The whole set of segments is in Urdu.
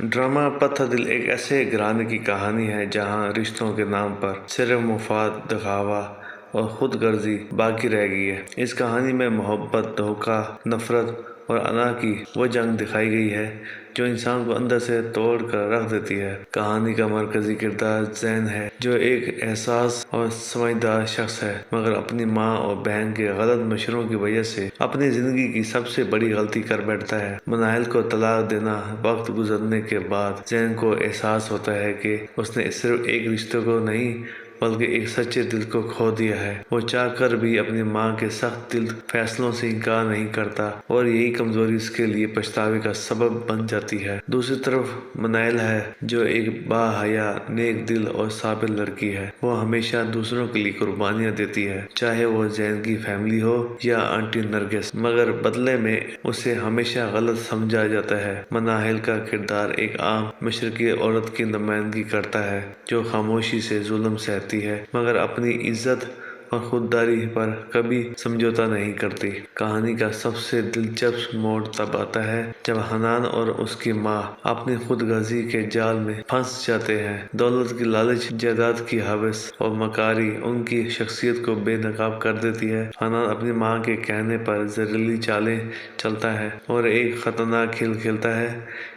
ڈرامہ پتھر دل ایک ایسے گھرانے کی کہانی ہے جہاں رشتوں کے نام پر صرف مفاد، دکھاوا اور خود غرضی باقی رہ گئی ہے۔ اس کہانی میں محبت، دھوکہ، نفرت اور انا کی وہ جنگ دکھائی گئی ہے جو انسان کو اندر سے توڑ کر رکھ دیتی ہے۔ کہانی کا مرکزی کردار زین ہے، جو ایک حساس اور سمجھدار شخص ہے، مگر اپنی ماں اور بہن کے غلط مشوروں کی وجہ سے اپنی زندگی کی سب سے بڑی غلطی کر بیٹھتا ہے۔ مناہل کو طلاق دینا۔ وقت گزرنے کے بعد زین کو احساس ہوتا ہے کہ اس نے صرف ایک رشتے کو نہیں بلکہ ایک سچے دل کو کھو دیا ہے۔ وہ چاہ کر بھی اپنی ماں کے سخت دل فیصلوں سے انکار نہیں کرتا اور یہی کمزوری اس کے لیے پچھتاوے کا سبب بن جاتی ہے۔ دوسری طرف مناہل ہے، جو ایک باحیا، نیک دل اور صابر لڑکی ہے۔ وہ ہمیشہ دوسروں کے لیے قربانیاں دیتی ہے، چاہے وہ زین کی فیملی ہو یا آنٹی نرگس، مگر بدلے میں اسے ہمیشہ غلط سمجھا جاتا ہے۔ مناہل کا کردار ایک عام مشرقی عورت کی نمائندگی کرتا ہے جو خاموشی سے ظلم سہتی ہے مگر اپنی عزت اور خودداری پر کبھی سمجھوتا نہیں کرتی۔ کہانی کا سب سے دلچسپ موڑ تب آتا ہے جب حنان اور اس کی ماں اپنی خود غرضی کے جال میں پھنس جاتے ہیں۔ دولت کی لالچ، جائیداد کی ہوس اور مکاری ان کی شخصیت کو بے نقاب کر دیتی ہے۔ حنان اپنی ماں کے کہنے پر زہریلی چالیں چلتا ہے اور ایک خطرناک کھیل کھیلتا ہے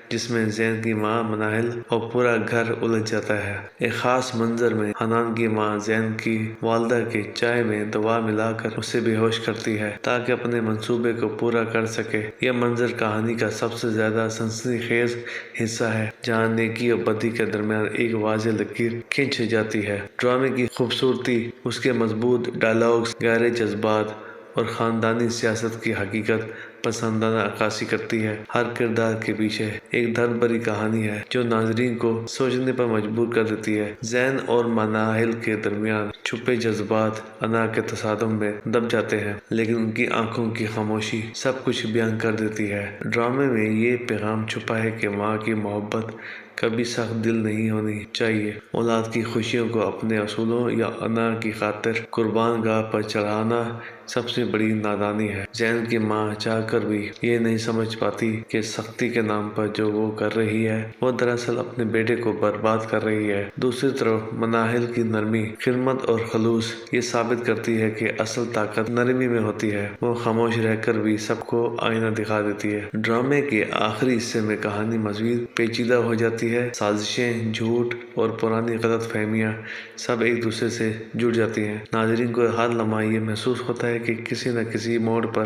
جس میں زین کی ماں، مناہل اور پورا گھر الجھ جاتا ہے۔ ایک خاص منظر میں حنان کی ماں زین کی والدہ کے چائے میں دوا ملا کر اسے بے ہوش کرتی ہے تاکہ اپنے منصوبے کو پورا کر سکے۔ یہ منظر کہانی کا سب سے زیادہ سنسنی خیز حصہ ہے، جہاں نیکی اور بدی کے درمیان ایک واضح لکیر کھینچ جاتی ہے۔ ڈرامے کی خوبصورتی اس کے مضبوط ڈائیلاگز، گہرے جذبات اور خاندانی سیاست کی حقیقت پسندانہ عکاسی کرتی ہے۔ ہر کردار کے پیچھے ایک درد بھری کہانی ہے جو ناظرین کو سوچنے پر مجبور کر دیتی ہے۔ زین اور مناہل کے درمیان چھپے جذبات انا کے تصادم میں دب جاتے ہیں، لیکن ان کی آنکھوں کی خاموشی سب کچھ بیان کر دیتی ہے۔ ڈرامے میں یہ پیغام چھپا ہے کہ ماں کی محبت کبھی سخت دل نہیں ہونی چاہیے۔ اولاد کی خوشیوں کو اپنے اصولوں یا انا کی خاطر قربان گاہ پر چڑھانا سب سے بڑی نادانی ہے۔ زین کی ماں چاہ کر بھی یہ نہیں سمجھ پاتی کہ سختی کے نام پر جو وہ کر رہی ہے وہ دراصل اپنے بیٹے کو برباد کر رہی ہے۔ دوسری طرف مناہل کی نرمی، خدمت اور خلوص یہ ثابت کرتی ہے کہ اصل طاقت نرمی میں ہوتی ہے۔ وہ خاموش رہ کر بھی سب کو آئینہ دکھا دیتی ہے۔ ڈرامے کے آخری حصے میں کہانی مزید پیچیدہ ہو جاتی ہے۔ سازشیں، جھوٹ اور پرانی غلط فہمیاں سب ایک دوسرے سے جڑ جاتی ہیں۔ ناظرین کو ہر لمحہ یہ محسوس ہوتا ہے کہ کسی نہ کسی موڑ پر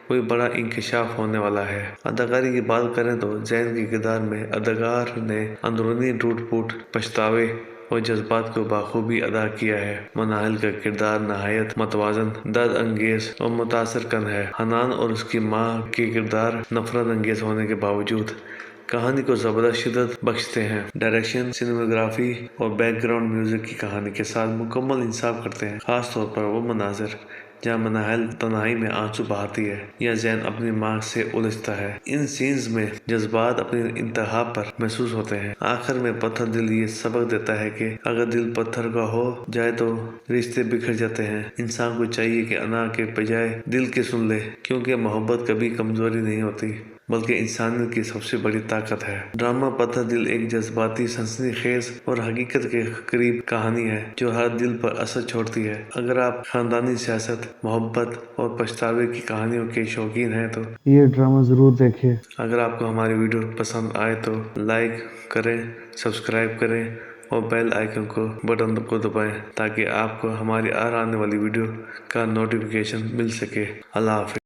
کوئی بڑا انکشاف ہونے والا ہے۔ اداکاری کی بات کریں تو زین کے کردار میں اداکار نے اندرونی ٹوٹ پھوٹ، پچھتاوے اور جذبات کو بخوبی ادا کیا ہے۔ مناہل کا کردار نہایت متوازن، درد انگیز اور متاثر کن ہے۔ حنان اور اس کی ماں کے کردار نفرت انگیز ہونے کے باوجود کہانی کو زبردست شدت بخشتے ہیں۔ ڈائریکشن، سینماگرافی اور بیک گراؤنڈ میوزک کی کہانی کے ساتھ مکمل انصاف کرتے ہیں، خاص طور پر وہ مناظر جہاں مناہل تنہائی میں آنسو بہاتی ہے یا زین اپنی ماں سے الجھتا ہے۔ ان سینز میں جذبات اپنی انتہا پر محسوس ہوتے ہیں۔ آخر میں پتھر دل یہ سبق دیتا ہے کہ اگر دل پتھر کا ہو جائے تو رشتے بکھر جاتے ہیں۔ انسان کو چاہیے کہ انا کے بجائے دل کی سن لے، کیونکہ محبت کبھی کمزوری نہیں ہوتی بلکہ انسانیت کی سب سے بڑی طاقت ہے۔ ڈرامہ پتھر دل ایک جذباتی، سنسنی خیز اور حقیقت کے قریب کہانی ہے جو ہر دل پر اثر چھوڑتی ہے۔ اگر آپ خاندانی سیاست، محبت اور پچھتاوے کی کہانیوں کے شوقین ہیں تو یہ ڈرامہ ضرور دیکھیں۔ اگر آپ کو ہماری ویڈیو پسند آئے تو لائک کریں، سبسکرائب کریں اور بیل آئیکن بٹن کو دبائیں تاکہ آپ کو ہماری ہر آنے والی ویڈیو کا نوٹیفیکیشن مل سکے۔ اللہ حافظ۔